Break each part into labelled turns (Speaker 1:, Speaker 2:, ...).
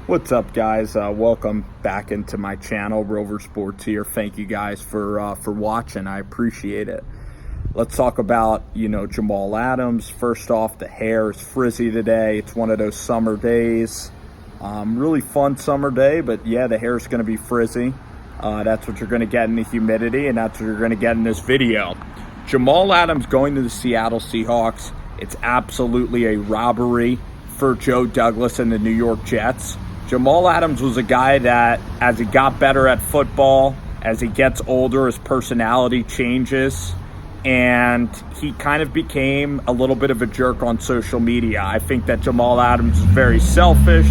Speaker 1: What's up, guys? Welcome back into my channel. Rover Sports here. Thank you guys for watching. I appreciate it. Let's talk about, Jamal Adams. First off, the hair is frizzy today. It's one of those summer days. Really fun summer day, but yeah, the hair is going to be frizzy. That's what you're going to get in the humidity, and that's what you're going to get in this video. Jamal Adams going to the Seattle Seahawks. It's absolutely a robbery for Joe Douglas and the New York Jets. Jamal Adams was a guy that, as he got better at football, as he gets older, his personality changes, and he kind of became a little bit of a jerk on social media. I think that Jamal Adams is very selfish.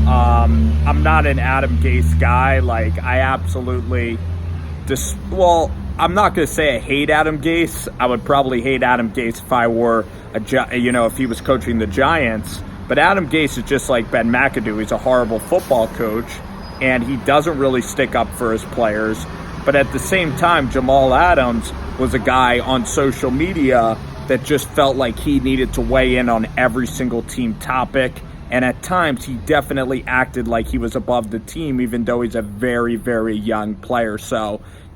Speaker 1: I'm not an Adam Gase guy. I absolutely I'm not going to say I hate Adam Gase. I would probably hate Adam Gase if I were if he was coaching the Giants. But Adam Gase is just like Ben McAdoo. He's a horrible football coach, and he doesn't really stick up for his players. But at the same time, Jamal Adams was a guy on social media that just felt like he needed to weigh in on every single team topic. And at times, he definitely acted like he was above the team, even though he's a very, very young player.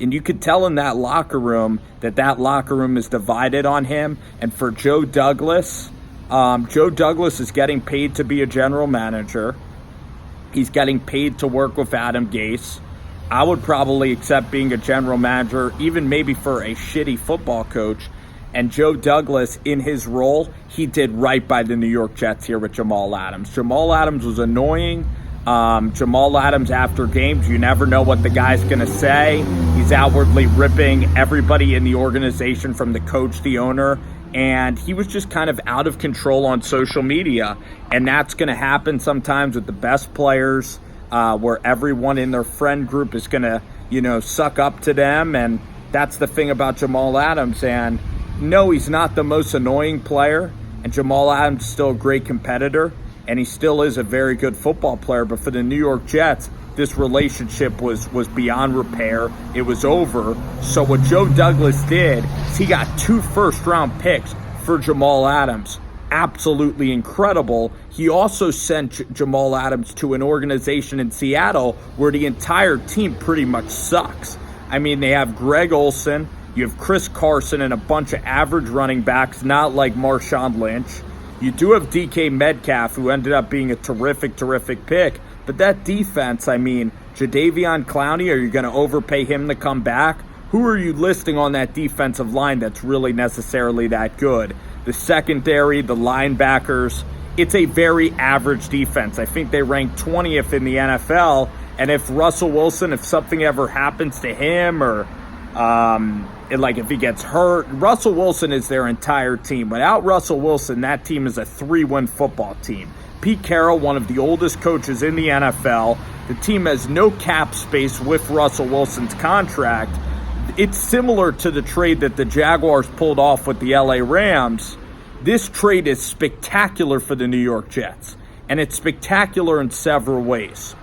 Speaker 1: And you could tell in that locker room that locker room is divided on him. And for Joe Douglas is getting paid to be a general manager. He's getting paid to work with Adam Gase. I would probably accept being a general manager, even maybe for a shitty football coach. And Joe Douglas, in his role, he did right by the New York Jets here with Jamal Adams. Jamal Adams was annoying. Jamal Adams, after games, you never know what the guy's going to say. He's outwardly ripping everybody in the organization, from the coach, the owner. And he was just kind of out of control on social media. And that's going to happen sometimes with the best players, where everyone in their friend group is going to, suck up to them. And that's the thing about Jamal Adams. And no, he's not the most annoying player. And Jamal Adams is still a great competitor. And he still is a very good football player. But for the New York Jets, this relationship was beyond repair. It was over. So what Joe Douglas did is he got 2 first-round picks for Jamal Adams. Absolutely incredible. He also sent Jamal Adams to an organization in Seattle where the entire team pretty much sucks. I mean, they have Greg Olsen, you have Chris Carson, and a bunch of average running backs, not like Marshawn Lynch. You do have DK Metcalf, who ended up being a terrific pick. But that defense, Jadeveon Clowney, are you going to overpay him to come back? Who are you listing on that defensive line that's really necessarily that good? The secondary, the linebackers, it's a very average defense. I think they rank 20th in the NFL. And if Russell Wilson, if something ever happens to him, or if he gets hurt, Russell Wilson is their entire team. Without Russell Wilson, that team is a 3-win football team. Pete Carroll, one of the oldest coaches in the NFL. The team has no cap space with Russell Wilson's contract. It's similar to the trade that the Jaguars pulled off with the LA Rams. This trade is spectacular for the New York Jets, and it's spectacular in several ways.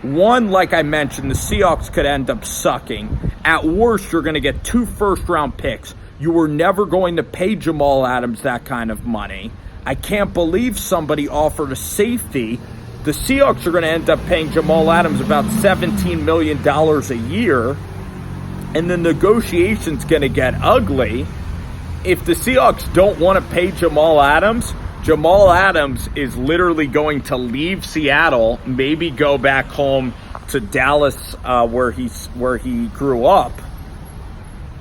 Speaker 1: One, like I mentioned, the Seahawks could end up sucking. At worst, you're going to get 2 first-round picks. You were never going to pay Jamal Adams that kind of money. I can't believe somebody offered a safety. The Seahawks are going to end up paying Jamal Adams about $17 million a year, and the negotiation's going to get ugly. If the Seahawks don't want to pay Jamal Adams is literally going to leave Seattle, maybe go back home to Dallas, where he grew up.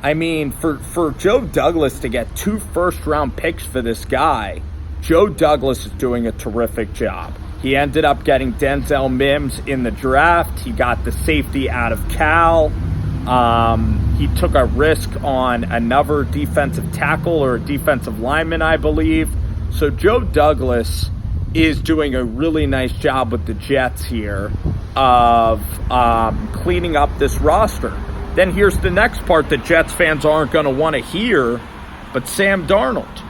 Speaker 1: For Joe Douglas to get 2 first-round picks for this guy, Joe Douglas is doing a terrific job. He ended up getting Denzel Mims in the draft. He got the safety out of Cal. He took a risk on another defensive tackle or a defensive lineman, I believe. So Joe Douglas is doing a really nice job with the Jets here of cleaning up this roster. Then here's the next part that Jets fans aren't going to want to hear, but Sam Darnold.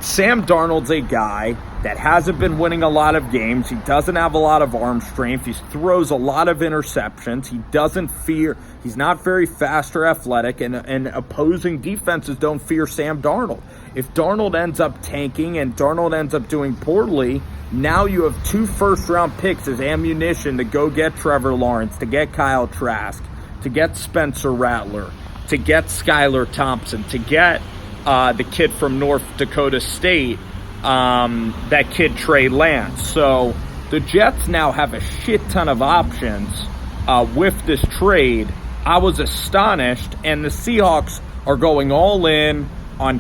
Speaker 1: Sam Darnold's a guy that hasn't been winning a lot of games. He doesn't have a lot of arm strength. He throws a lot of interceptions. He doesn't fear. He's not very fast or athletic, and opposing defenses don't fear Sam Darnold. If Darnold ends up tanking and Darnold ends up doing poorly, now you have 2 first-round picks as ammunition to go get Trevor Lawrence, to get Kyle Trask, to get Spencer Rattler, to get Skylar Thompson, to get the kid from North Dakota State, that kid Trey Lance. So the Jets now have a shit ton of options with this trade. I was astonished, and the Seahawks are going all in on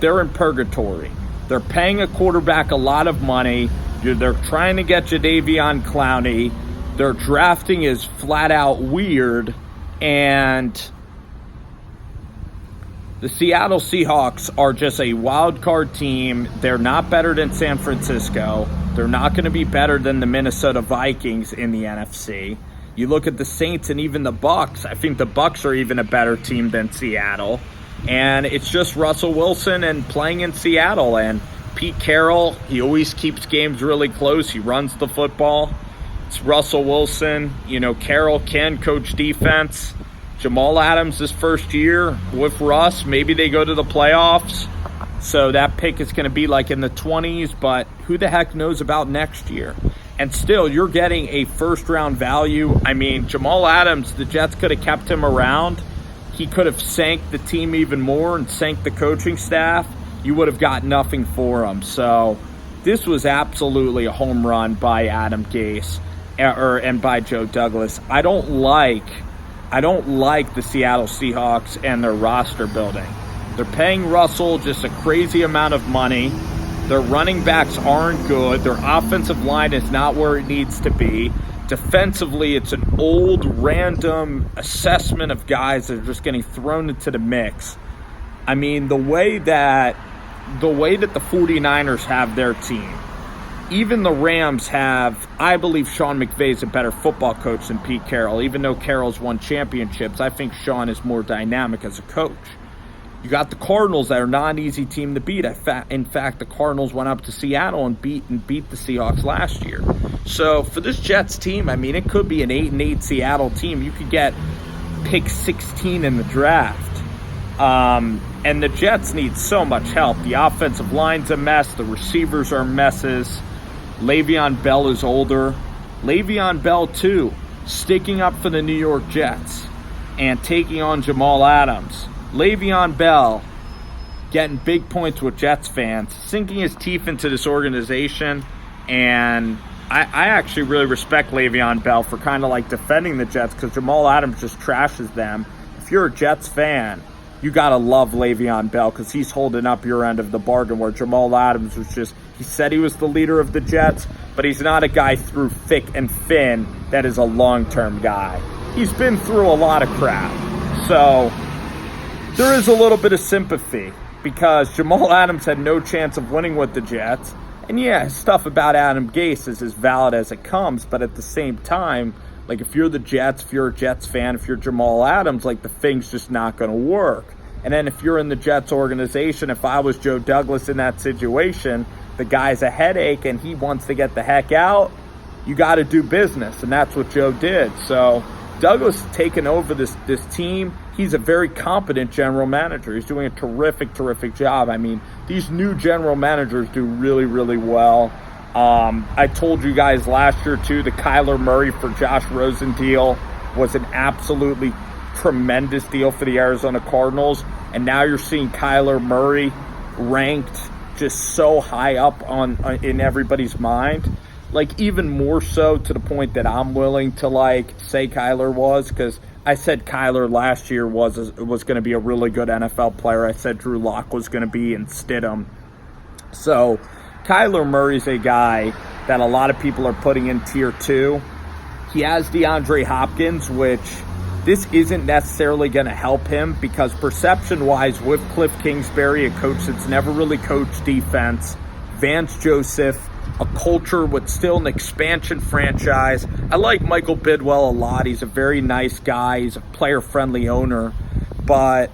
Speaker 1: they're in purgatory. They're paying a quarterback a lot of money. They're trying to get Jadeveon Clowney. Their drafting is flat out weird, and the Seattle Seahawks are just a wild card team. They're not better than San Francisco. They're not going to be better than the Minnesota Vikings in the NFC. You look at the Saints and even the Bucs. I think the Bucs are even a better team than Seattle. And it's just Russell Wilson and playing in Seattle. And Pete Carroll, he always keeps games really close. He runs the football. It's Russell Wilson. Carroll can coach defense. Jamal Adams, his first year with Russ, maybe they go to the playoffs. So that pick is going to be like in the 20s, but who the heck knows about next year? And still, you're getting a first-round value. I mean, Jamal Adams, the Jets could have kept him around. He could have sank the team even more and sank the coaching staff. You would have got nothing for him. So this was absolutely a home run by Adam Gase and by Joe Douglas. I don't like the Seattle Seahawks and their roster building. They're paying Russell just a crazy amount of money. Their running backs aren't good. Their offensive line is not where it needs to be. Defensively, it's an old, random assessment of guys that are just getting thrown into the mix. I mean, the way that the 49ers have their team, even the Rams have, I believe Sean McVay is a better football coach than Pete Carroll. Even though Carroll's won championships, I think Sean is more dynamic as a coach. You got the Cardinals that are not an easy team to beat. In fact, the Cardinals went up to Seattle and beat the Seahawks last year. So for this Jets team, I mean, it could be an 8-8 Seattle team. You could get pick 16 in the draft. And the Jets need so much help. The offensive line's a mess. The receivers are messes. Le'Veon Bell is older. Le'Veon Bell, too, sticking up for the New York Jets and taking on Jamal Adams. Le'Veon Bell getting big points with Jets fans, sinking his teeth into this organization. And I actually really respect Le'Veon Bell for kind of like defending the Jets because Jamal Adams just trashes them. If you're a Jets fan, you got to love Le'Veon Bell because he's holding up your end of the bargain where Jamal Adams was just, he said he was the leader of the Jets, but he's not a guy through thick and thin that is a long-term guy. He's been through a lot of crap. So there is a little bit of sympathy because Jamal Adams had no chance of winning with the Jets. And yeah, stuff about Adam Gase is as valid as it comes, but at the same time, like if you're the Jets, if you're a Jets fan, if you're Jamal Adams, like the thing's just not going to work. And then if you're in the Jets organization, if I was Joe Douglas in that situation, the guy's a headache and he wants to get the heck out, you got to do business. And that's what Joe did. So Douglas has taken over this team. He's a very competent general manager. He's doing a terrific job. I mean, these new general managers do really, really well. I told you guys last year, too, the Kyler Murray for Josh Rosen deal was an absolutely tremendous deal for the Arizona Cardinals. And now you're seeing Kyler Murray ranked just so high up in everybody's mind. Like, even more so to the point that I'm willing to, like, say Kyler was, because I said Kyler last year was going to be a really good NFL player. I said Drew Lock was going to be in Stidham. So Kyler Murray's a guy that a lot of people are putting in tier 2. He has DeAndre Hopkins, which this isn't necessarily going to help him because perception-wise with Cliff Kingsbury, a coach that's never really coached defense, Vance Joseph, a culture with still an expansion franchise. I like Michael Bidwell a lot. He's a very nice guy. He's a player-friendly owner. But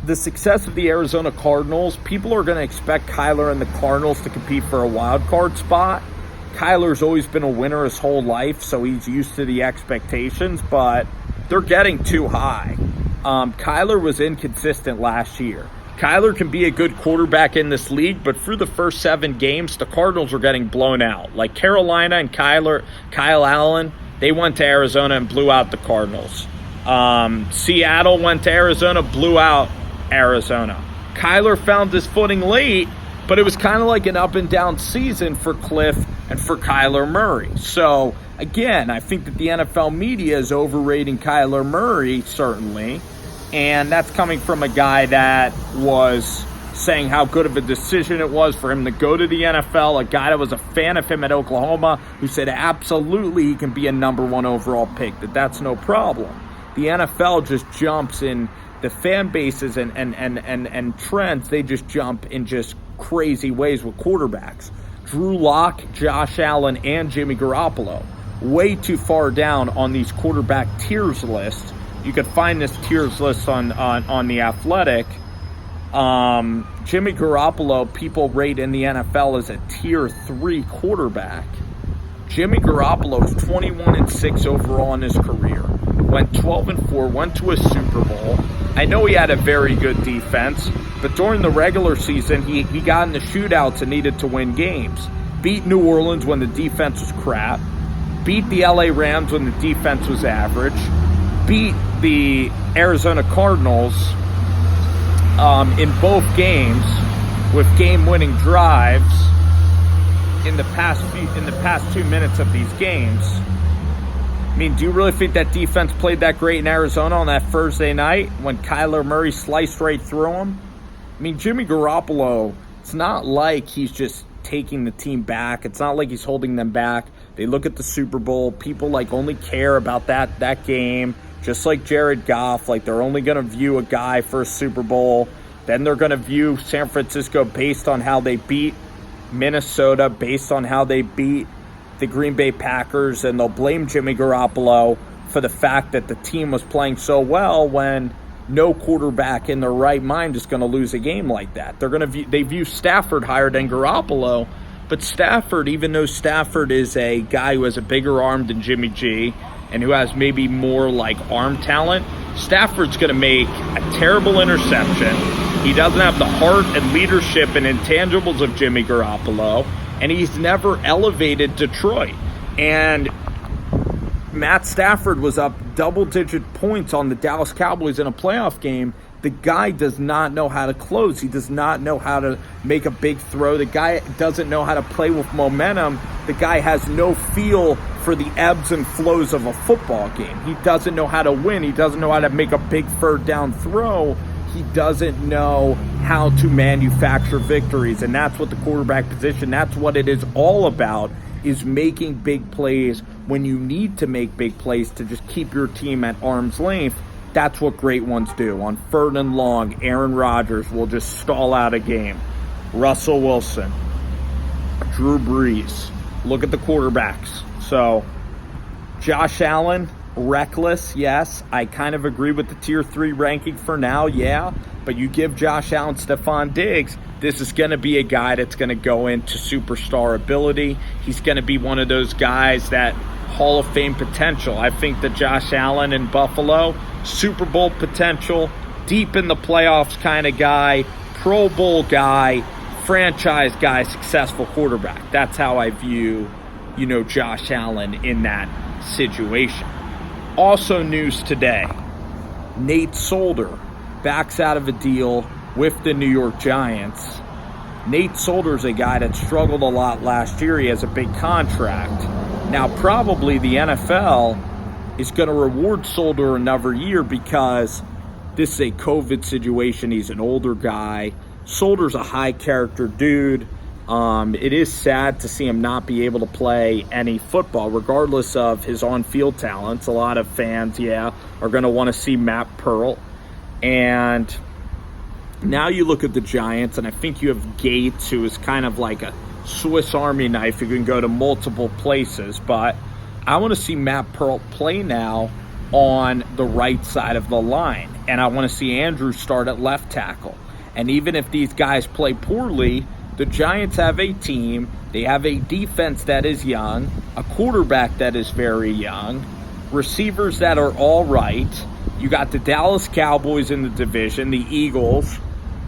Speaker 1: the success of the Arizona Cardinals, people are going to expect Kyler and the Cardinals to compete for a wild card spot. Kyler's always been a winner his whole life, so he's used to the expectations, but they're getting too high. Kyler was inconsistent last year. Kyler can be a good quarterback in this league, but through the first 7 games, the Cardinals are getting blown out. Like Carolina and Kyle Allen, they went to Arizona and blew out the Cardinals. Seattle went to Arizona, blew out Arizona. Kyler found his footing late, but it was kind of like an up and down season for Cliff and for Kyler Murray. So, again, I think that the NFL media is overrating Kyler Murray, certainly. And that's coming from a guy that was saying how good of a decision it was for him to go to the NFL, a guy that was a fan of him at Oklahoma, who said absolutely he can be a number 1 overall pick, that's no problem. The NFL just jumps in the fan bases and trends, they just jump in just crazy ways with quarterbacks. Drew Lock, Josh Allen, and Jimmy Garoppolo, way too far down on these quarterback tiers lists. You could find this tiers list on The Athletic. Jimmy Garoppolo, people rate in the NFL as a tier 3 quarterback. Jimmy Garoppolo is 21-6 overall in his career. Went 12-4, went to a Super Bowl. I know he had a very good defense, but during the regular season, he got in the shootouts and needed to win games. Beat New Orleans when the defense was crap. Beat the LA Rams when the defense was average. Beat the Arizona Cardinals in both games with game-winning drives in the past 2 minutes of these games. I mean, do you really think that defense played that great in Arizona on that Thursday night when Kyler Murray sliced right through him? I mean, Jimmy Garoppolo, it's not like he's just taking the team back. It's not like he's holding them back. They look at the Super Bowl. People only care about that game, just like Jared Goff. They're only going to view a guy for a Super Bowl. Then they're going to view San Francisco based on how they beat Minnesota, based on how they beat the Green Bay Packers, and they'll blame Jimmy Garoppolo for the fact that the team was playing so well when no quarterback in their right mind is going to lose a game like that. They view Stafford higher than Garoppolo, but Stafford, even though Stafford is a guy who has a bigger arm than Jimmy G and who has maybe more arm talent, Stafford's going to make a terrible interception. He doesn't have the heart and leadership and intangibles of Jimmy Garoppolo, and he's never elevated Detroit. And Matt Stafford was up double-digit points on the Dallas Cowboys in a playoff game. The guy does not know how to close. He does not know how to make a big throw. The guy doesn't know how to play with momentum. The guy has no feel for the ebbs and flows of a football game. He doesn't know how to win. He doesn't know how to make a big third down throw. He doesn't know how to manufacture victories, and that's what the quarterback position, that's what it is all about, is making big plays when you need to make big plays to just keep your team at arm's length. That's what great ones do. On 3rd and long, Aaron Rodgers will just stall out a game. Russell Wilson, Drew Brees. Look at the quarterbacks. So, Josh Allen, reckless, yes. I kind of agree with the tier 3 ranking for now, yeah. But you give Josh Allen, Stephon Diggs, this is going to be a guy that's going to go into superstar ability. He's going to be one of those guys that Hall of Fame potential. I think that Josh Allen in Buffalo, Super Bowl potential, deep in the playoffs kind of guy, Pro Bowl guy, franchise guy, successful quarterback. That's how I view, Josh Allen in that situation. Also news today, Nate Solder backs out of a deal with the New York Giants. Nate Solder's a guy that struggled a lot last year. He has a big contract. Now, probably the NFL is going to reward Solder another year because this is a COVID situation. He's an older guy. Solder's a high-character dude. It is sad to see him not be able to play any football, regardless of his on-field talents. A lot of fans, are going to want to see Matt Pearlt. And now you look at the Giants, and I think you have Gates, who is kind of like a Swiss Army knife who can go to multiple places. But I want to see Matt Pearlt play now on the right side of the line. And I want to see Andrews start at left tackle. And even if these guys play poorly, the Giants have a team. They have a defense that is young, a quarterback that is very young, receivers that are all right. You got the Dallas Cowboys in the division, the Eagles.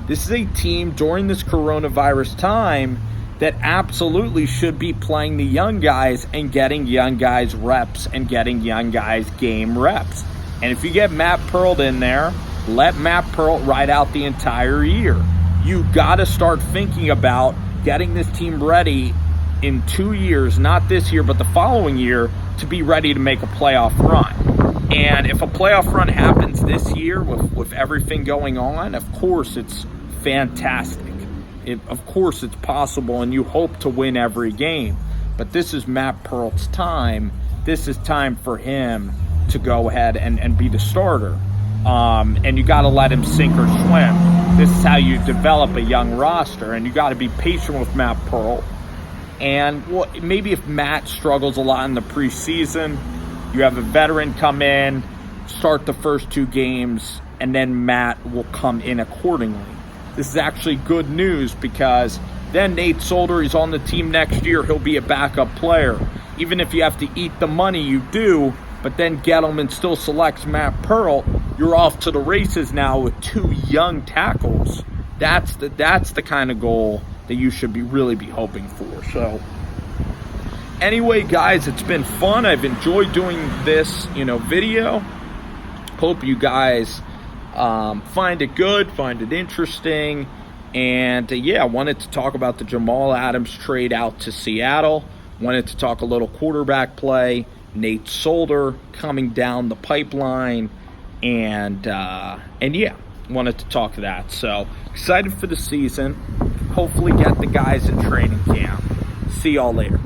Speaker 1: This is a team during this coronavirus time that absolutely should be playing the young guys and getting young guys reps and getting young guys game reps. And if you get Matt Pearlt in there, let Matt Pearlt ride out the entire year. You got to start thinking about getting this team ready in 2 years, not this year, but the following year, to be ready to make a playoff run. And if a playoff run happens this year with everything going on, of course it's fantastic. Of course it's possible, and you hope to win every game. But this is Matt Pearlt's time. This is time for him to go ahead and be the starter. And you got to let him sink or swim. This is how you develop a young roster, and you got to be patient with Matt Pearlt. And well, maybe if Matt struggles a lot in the preseason, you have a veteran come in, start the first 2 games, and then Matt will come in accordingly. This is actually good news, because then Nate Solder is on the team next year. He'll be a backup player. Even if you have to eat the money, you do, but then Gettleman still selects Matt Pearlt, you're off to the races now with 2 young tackles. That's the kind of goal that you should really be hoping for. So anyway, guys, it's been fun. I've enjoyed doing this, video. Hope you guys find it good, find it interesting. And I wanted to talk about the Jamal Adams trade out to Seattle. Wanted to talk a little quarterback play, Nate Solder coming down the pipeline, and wanted to talk that. So excited for the season. Hopefully get the guys in training camp. See y'all later.